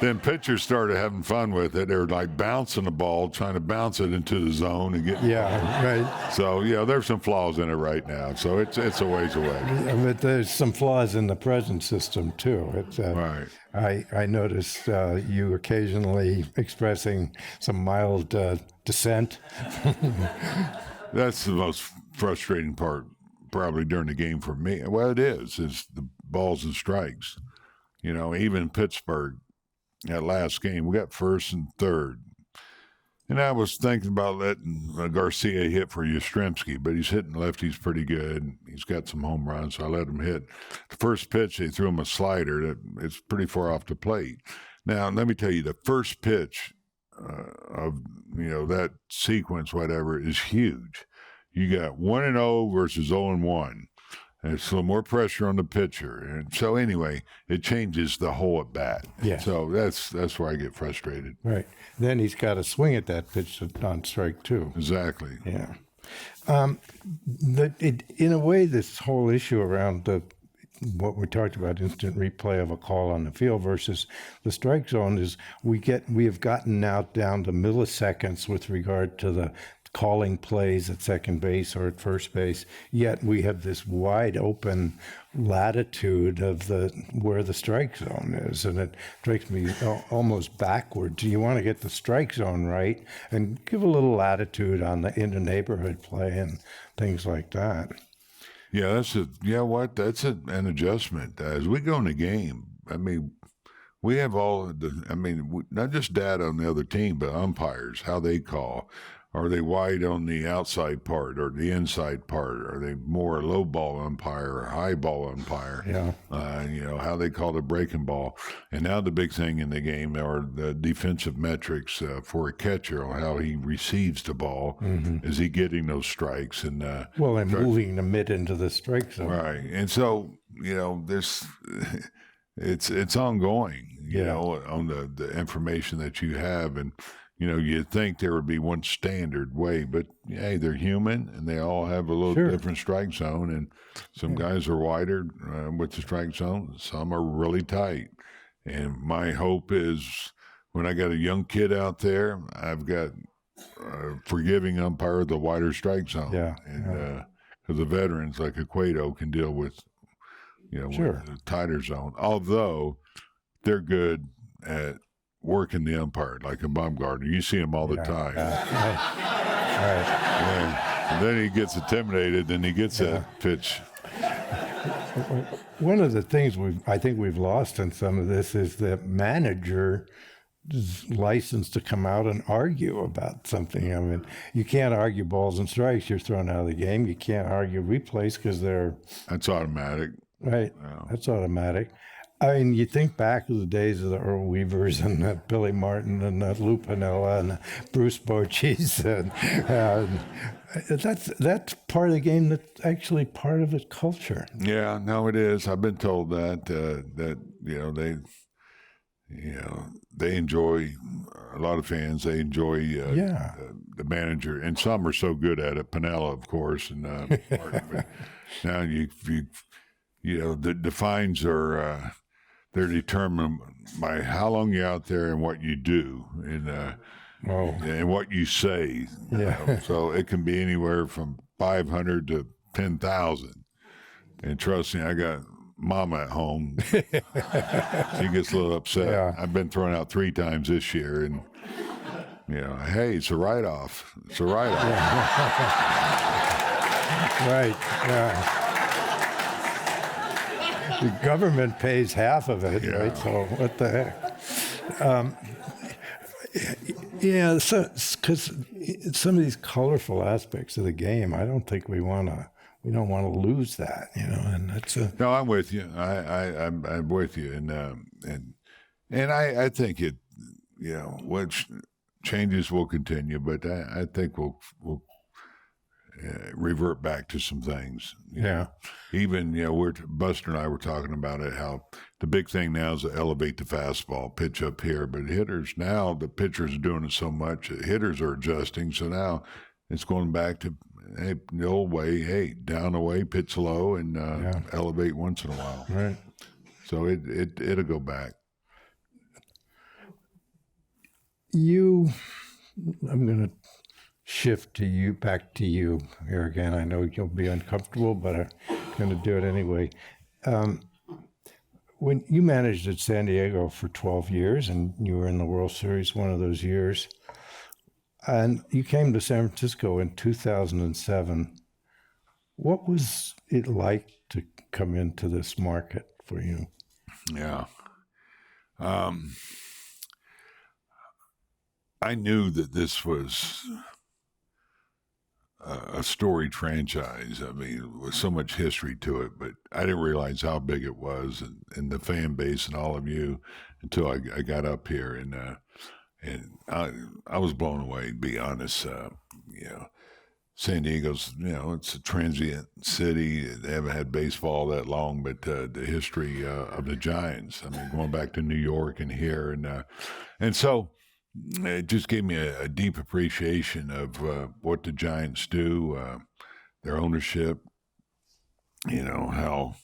then pitchers started having fun with it. They were like bouncing the ball, trying to bounce it into the zone and get. Yeah, right. So, there's some flaws in it right now. So it's a ways away. But there's some flaws in the present system, too. It's, Right. I noticed you occasionally expressing some mild dissent. That's the most frustrating part. Probably during the game for me. Well, it is the balls and strikes. Even Pittsburgh, that last game, we got first and third. And I was thinking about letting Garcia hit for Yastrzemski, but he's hitting lefties pretty good. He's got some home runs, so I let him hit. The first pitch, they threw him a slider. It's pretty far off the plate. Now, let me tell you, the first pitch of, that sequence, whatever, is huge. You got 1-0 versus 0-1. And it's a little more pressure on the pitcher. And so anyway, it changes the whole at bat. Yeah. So that's where I get frustrated. Right. Then he's got to swing at that pitch on strike two. Exactly. Yeah. In a way, this whole issue around what we talked about, instant replay of a call on the field versus the strike zone, is we have gotten now down to milliseconds with regard to the calling plays at second base or at first base, yet we have this wide open latitude of where the strike zone is, and it strikes me almost backwards. You want to get the strike zone right and give a little latitude in the neighborhood play and things like that. Yeah, that's an adjustment. As we go in the game, I mean, we have not just data on the other team, but umpires, how they call. Are they wide on the outside part or the inside part? Are they more a low ball umpire or high ball umpire? Yeah. How they call the breaking ball. And now the big thing in the game are the defensive metrics for a catcher on how he receives the ball. Mm-hmm. Is he getting those strikes? And moving the mid into the strike zone. Right. And so, this it's ongoing, on the information that you have. And you'd think there would be one standard way, but hey, they're human and they all have a little different strike zone. And some guys are wider with the strike zone. Some are really tight. And my hope is when I got a young kid out there, I've got a forgiving umpire with the wider strike zone. Yeah. And because the veterans like Cueto can deal with, with the tighter zone. Although they're good at working the umpire, like in Baumgartner. You see him all the time. Right. And then he gets intimidated, and he gets that pitch. One of the things I think we've lost in some of this is the manager is licensed to come out and argue about something. I mean, you can't argue balls and strikes. You're thrown out of the game. You can't argue replays because That's automatic. Right. Yeah. That's automatic. I mean, you think back to the days of the Earl Weavers and Billy Martin and Lou Piniella and Bruce Bochy's, and that's part of the game. That's actually part of its culture. Yeah, no, it is. I've been told that they enjoy a lot of fans, they enjoy the manager, and some are so good at it. Pinella, of course, and Martin, but now the fines are they're determined by how long you're out there and what you do, and what you say. So it can be anywhere from 500 to 10,000. And trust me, I got Mama at home. She gets a little upset. Yeah. I've been thrown out 3 times this year, and hey, it's a write-off. It's a write-off. Right. Yeah. The government pays half of it, right? So what the heck? So because some of these colorful aspects of the game, I don't think we don't want to lose that, And that's No, I'm with you. I'm with you, and I think it, what changes will continue, but I think we'll revert back to some things. Even Buster and I were talking about it, how the big thing now is to elevate the fastball, pitch up here. But hitters now, the pitchers are doing it so much, hitters are adjusting. So now it's going back to the old way. Hey, down away, pitch low, and elevate once in a while. Right. So it'll go back. I'm going to shift back to you here again. I know you'll be uncomfortable, but I'm going to do it anyway. When you managed at San Diego for 12 years, and you were in the World Series one of those years, and you came to San Francisco in 2007, what was it like to come into this market for you? Yeah. I knew that this was a storied franchise. I mean, with so much history to it, but I didn't realize how big it was, and the fan base and all of you until I got up here, and I was blown away, to be honest. San Diego's, it's a transient city. They haven't had baseball that long, but the history of the Giants, I mean, going back to New York and here, and so it just gave me a deep appreciation of what the Giants do, their ownership, how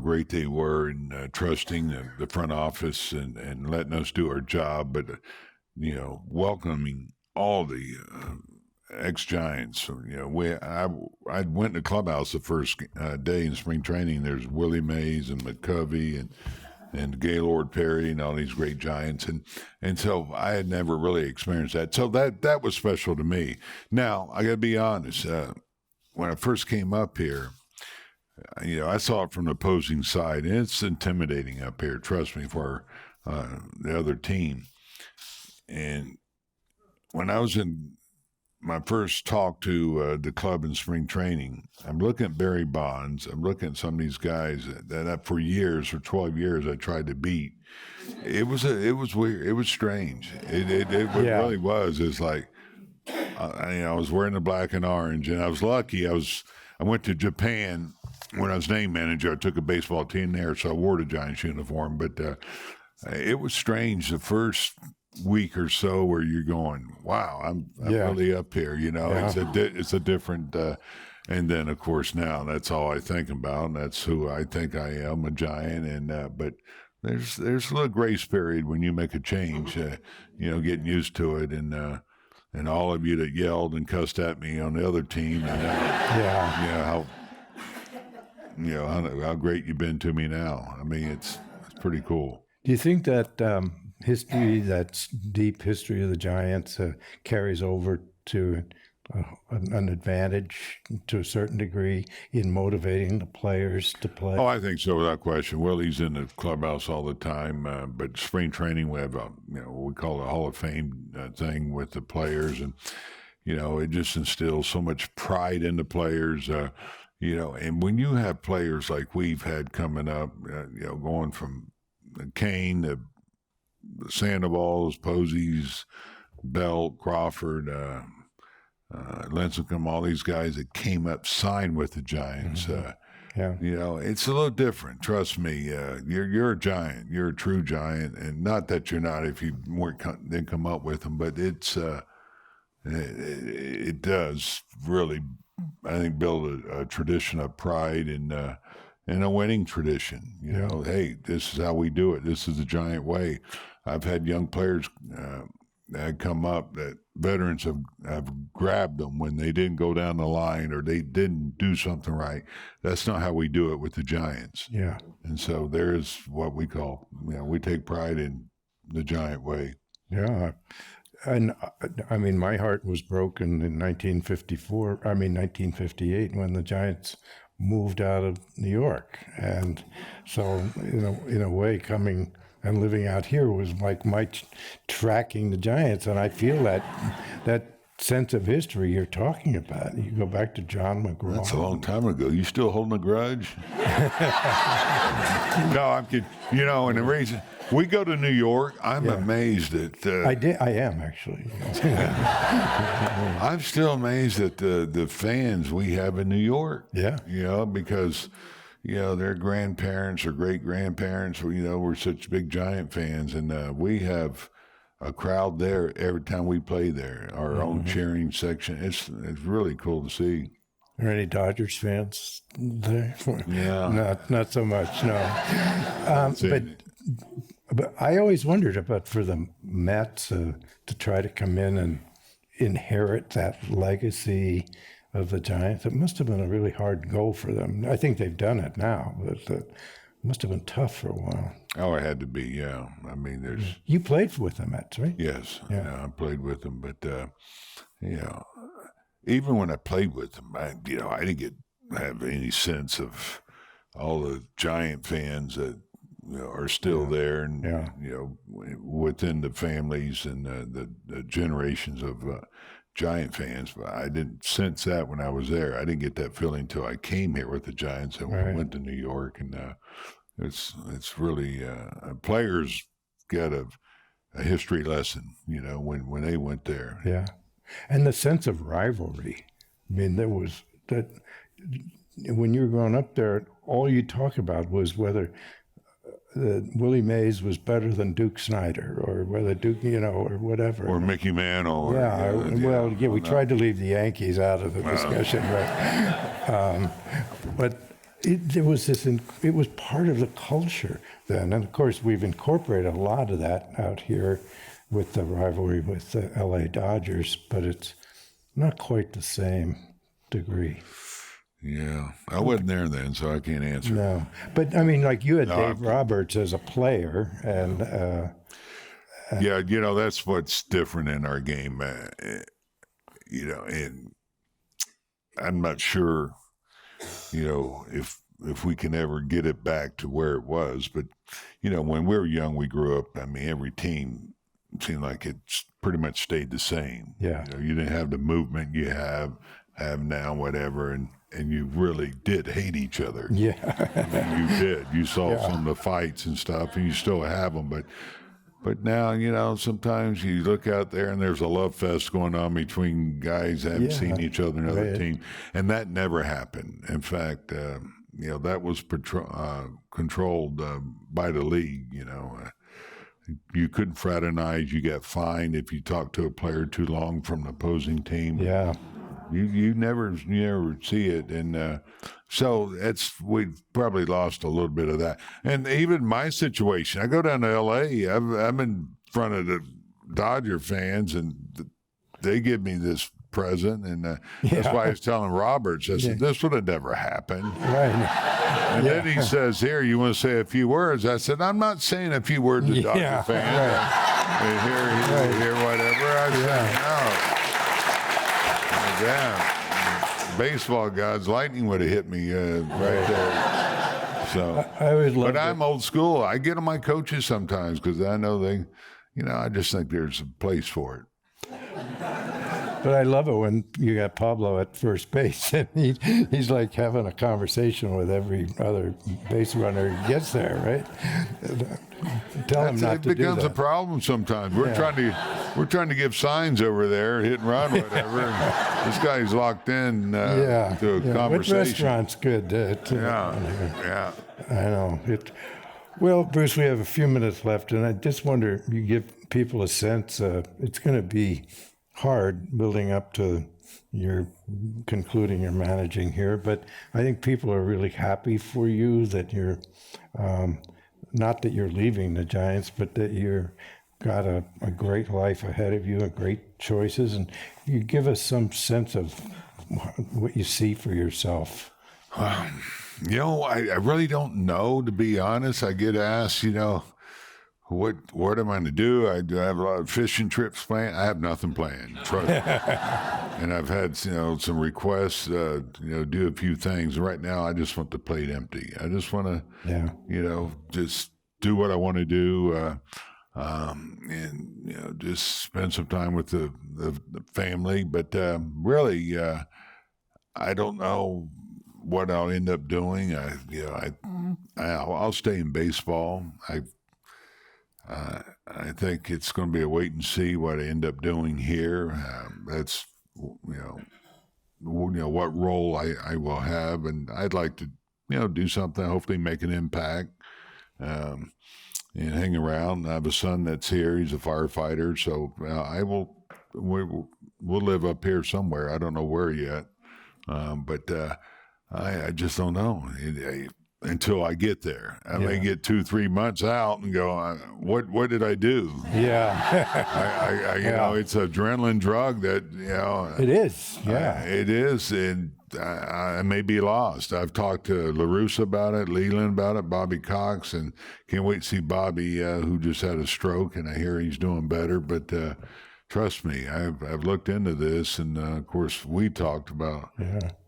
great they were in trusting the front office and letting us do our job, but welcoming all the ex-Giants. I went in the clubhouse the first day in spring training. There's Willie Mays and McCovey and Gaylord Perry and all these great Giants. And so I had never really experienced that. So that was special to me. Now, I got to be honest. When I first came up here, I saw it from the opposing side, and it's intimidating up here, trust me, for the other team. And when I was in my first talk to the club in spring training, I'm looking at Barry Bonds. I'm looking at some of these guys that for years, for 12 years, I tried to beat. It was weird. It was strange. It really was. It's like, I was wearing the black and orange, and I was lucky. I went to Japan when I was name manager. I took a baseball team there, so I wore the Giants uniform. But it was strange the first week or so where you're going, wow, I'm really up here. It's a different. And then of course now that's all I think about, and that's who I think I am, a Giant. And but there's a little grace period when you make a change. Getting used to it, and all of you that yelled and cussed at me on the other team, and how great you've been to me now. I mean, it's pretty cool. Do you think that history, that deep history of the Giants, carries over to an advantage to a certain degree in motivating the players to play? Oh, I think so, without question. Willie's in the clubhouse all the time, but spring training we have what we call a Hall of Fame thing with the players, and it just instills so much pride in the players. And when you have players like we've had coming up, going from Kane to Sandoval's, Posey's, Belt, Crawford, Lincecum, all these guys that came up, signed with the Giants. Yeah. You know, it's a little different. Trust me. You're a giant. You're a true giant, and not that you're not if you didn't come up with them, but it does really, I think, build a tradition of pride and a winning tradition. You know, hey, this is how we do it. This is the Giant way. I've had young players that come up that veterans have grabbed them when they didn't go down the line or they didn't do something right. That's not how we do it with the Giants. Yeah. And so there's what we call, we take pride in the Giant way. Yeah. And I mean, my heart was broken in 1958 when the Giants moved out of New York. And so, in a way, coming and living out here was like my tracking the Giants. And I feel that sense of history you're talking about. You go back to John McGraw. That's a long time ago. You still holding a grudge? No, I'm kidding. And the reason we go to New York, I'm amazed at. I am actually. I'm still amazed at the fans we have in New York. Yeah. Because their grandparents or great grandparents, were such big Giant fans, and we have a crowd there every time we play there. Our own cheering section. It's really cool to see. Are any Dodgers fans there? Yeah. Not so much. No. But I always wondered about for the Mets to try to come in and inherit that legacy of the Giants. It must have been a really hard goal for them. I think they've done it now, but it must have been tough for a while. Oh, it had to be, yeah. I mean, there's... You played with the Mets, right? Yes, I played with them, but, even when I played with them, I didn't have any sense of all the Giant fans that are still there, and within the families and the generations of Giant fans. But I didn't sense that when I was there. I didn't get that feeling until I came here with the Giants and went to New York, and it's really players get a history lesson, when they went there. Yeah. And the sense of rivalry. I mean, there was that when you were growing up there, all you talk about was whether Willie Mays was better than Duke Snyder, or whether Duke, or whatever. Or Mickey Mantle. We tried to leave the Yankees out of the discussion, but there was it was part of the culture then. And of course, we've incorporated a lot of that out here with the rivalry with the LA Dodgers, but it's not quite the same degree. Yeah, I wasn't there then, so I can't answer. No, but I mean, like you had Dave Roberts as a player, and that's what's different in our game. And I'm not sure, if we can ever get it back to where it was. But when we were young, we grew up. I mean, every team seemed like it's pretty much stayed the same. Yeah, you didn't have the movement you have now, whatever, and you really did hate each other. Yeah. You did. You saw some of the fights and stuff, and you still have them. But now, sometimes you look out there and there's a love fest going on between guys that haven't seen each other in another team. And that never happened. In fact, that was controlled by the league, You couldn't fraternize. You got fined if you talked to a player too long from the opposing team. Yeah. You never see it, and so we've probably lost a little bit of that. And even my situation, I go down to L.A. I'm in front of the Dodger fans, and they give me this present, and that's why I was telling Roberts, I said, this would have never happened. Right. And then he says, here, you want to say a few words? I said, I'm not saying a few words to Dodger fans. Right. Hear whatever. I said, no. Yeah, baseball gods, lightning would have hit me right there. So, I always loved but I'm old school. I get on my coaches sometimes because I know they, I just think there's a place for it. But I love it when you got Pablo at first base, and he's like having a conversation with every other base runner who gets there, right? Tell him not it to do becomes a that. problem sometimes. We're trying to give signs over there, hit and run, whatever. And this guy's locked in to a Which conversation. restaurant's good? Yeah. I know it. Well, Bruce, we have a few minutes left, and I just wonder, you give people a sense. It's going to be hard building up to your concluding your managing here, but I think people are really happy for you that you're not that you're leaving the Giants, but that you're got a great life ahead of you, and great choices, and you give us some sense of what you see for yourself. You know, I really don't know, to be honest. I get asked, what am I going to do? I have a lot of fishing trips planned. I have nothing planned, trust me. And I've had, some requests, do a few things. Right now, I just want the plate empty. I just want to, just do what I want to do, and just spend some time with the family. But really, I don't know what I'll end up doing. I'll stay in baseball. I think it's going to be a wait and see what I end up doing here. That's what role I will have, and I'd like to do something. Hopefully, make an impact. And hang around. I have a son that's here. He's a firefighter, so we'll live up here somewhere. I don't know where yet, but I just don't know until I get there. I may get 2-3 months out and go, what did I do? Yeah. It's an adrenaline drug that It is. Yeah. it is, and I may be lost. I've talked to LaRusse about it, Leland about it, Bobby Cox, and can't wait to see Bobby, who just had a stroke, and I hear he's doing better. But trust me, I've looked into this, and of course we talked about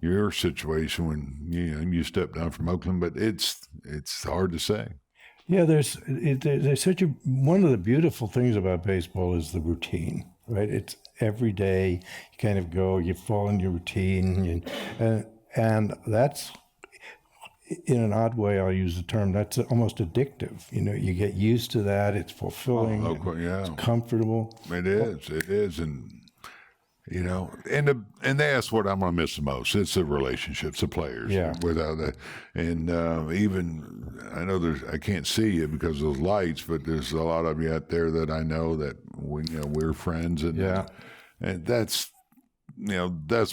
your situation when you stepped down from Oakland, but it's hard to say. Yeah, there's such one of the beautiful things about baseball is the routine, right? It's every day you kind of go, you fall in your routine, and that's, in an odd way, I'll use the term, that's almost addictive. You get used to that. It's fulfilling. It's comfortable. It is, and and that's what I'm going to miss the most. It's the relationships, the players. Yeah. Without that, and even I know I can't see you because of those lights, but there's a lot of you out there that I know that we're friends, and and that's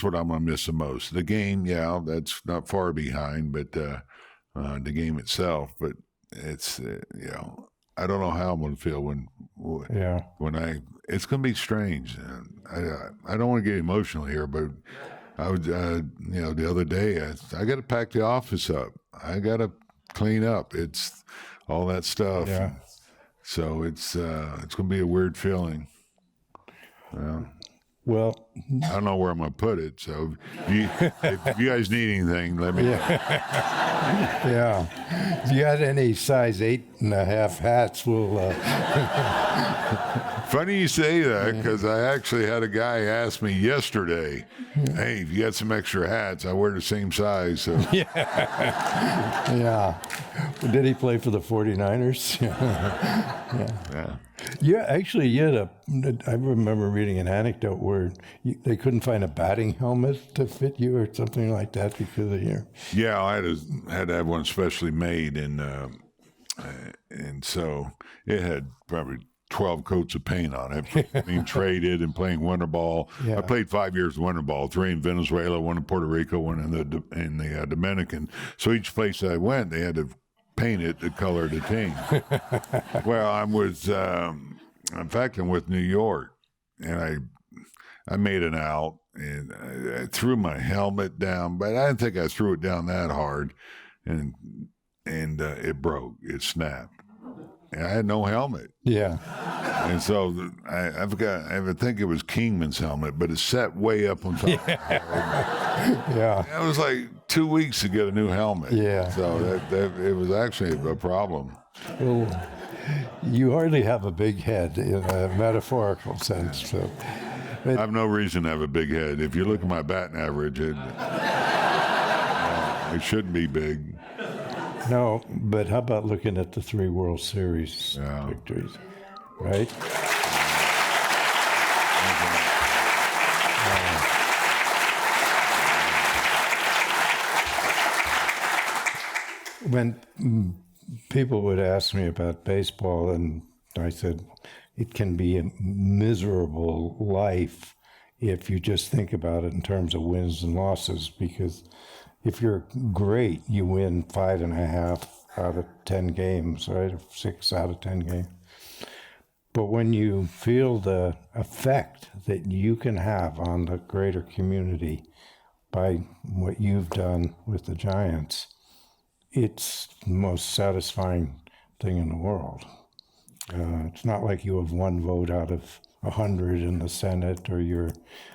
what I'm going to miss the most. The game, that's not far behind, but the game itself. But it's I don't know how I'm going to feel when it's going to be strange. I don't want to get emotional here, but I was the other day I got to pack the office up. I got to clean up. It's all that stuff. Yeah. So it's going to be a weird feeling. Well, I don't know where I'm going to put it. So if you guys need anything, let me know. Yeah. If you got any size 8.5 hats, we'll. Funny you say that, because I actually had a guy ask me yesterday, hey, if you got some extra hats, I wear the same size. So. Yeah. Did he play for the 49ers? Yeah. Yeah, actually, I remember reading an anecdote where they couldn't find a batting helmet to fit you or something like that because of your. Yeah, I had to have one specially made, and so it had probably 12 coats of paint on it, being traded and playing winter ball. Yeah. I played 5 years of winter ball, 3 in Venezuela, 1 in Puerto Rico, 1 in the Dominican. So each place I went, they had to paint it the color of the team. Well, I'm with New York, and I made an out, and I threw my helmet down, but I didn't think I threw it down that hard, and it broke, it snapped, and I had no helmet. Yeah. And so I think it was Kingman's helmet, but it sat way up on top. Yeah. It was like 2 weeks to get a new helmet. Yeah. So that it was actually a problem. Well, you hardly have a big head in a metaphorical sense. So, I have no reason to have a big head. If you look at my batting average, it shouldn't be big. No, but how about looking at the 3 World Series Yeah. victories, right? When people would ask me about baseball, and I said, it can be a miserable life if you just think about it in terms of wins and losses, because if you're great, you win 5.5 out of 10 games, right? Or 6 out of 10 games. But when you feel the effect that you can have on the greater community by what you've done with the Giants, it's the most satisfying thing in the world. It's not like you have 1 vote out of 100 in the Senate, or you're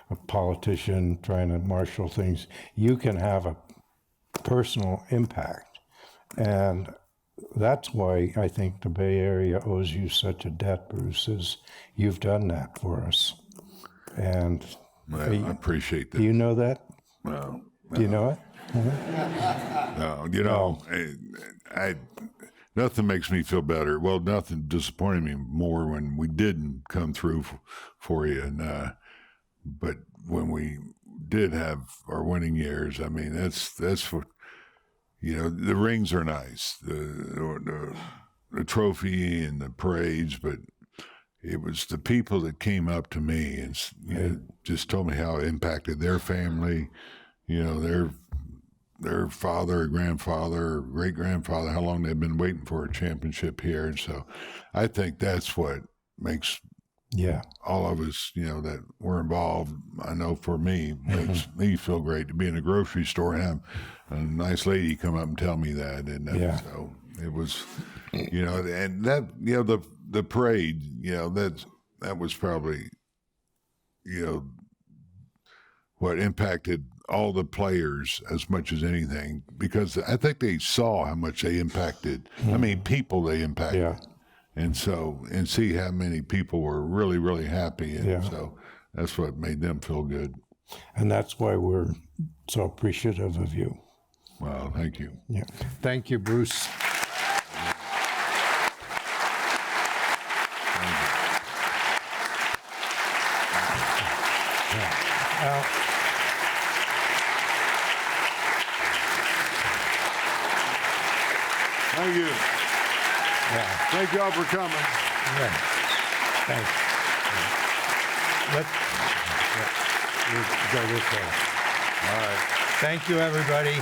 a politician trying to marshal things. You can have a personal impact. And that's why I think the Bay Area owes you such a debt, Bruce, is you've done that for us. And I appreciate that. do you know that? Well, Do you know it? no, you know, I nothing makes me feel better. Well, nothing disappointed me more when we didn't come through for you, and but when we did have our winning years, I mean, that's what, you know, the rings are nice, the trophy and the parades, but it was the people that came up to me and, you know, just told me how it impacted their family, you know, their father, grandfather, great grandfather, how long they've been waiting for a championship here. And so I think that's what makes all of us, you know, that were involved, I know for me, makes me feel great to be in a grocery store and have a nice lady come up and tell me that. And so it was, you know, and that, you know, the parade, you know, that was probably, you know, what impacted all the players as much as anything, because I think they saw how much they impacted, how many people they impacted. Yeah. And so, and see how many people were really, really happy. And so that's what made them feel good. And that's why we're so appreciative of you. Well, thank you. Yeah. Thank you, Bruce. Thank you. Thank you all for coming. Thanks. Let's go this way. All right. Thank you, everybody.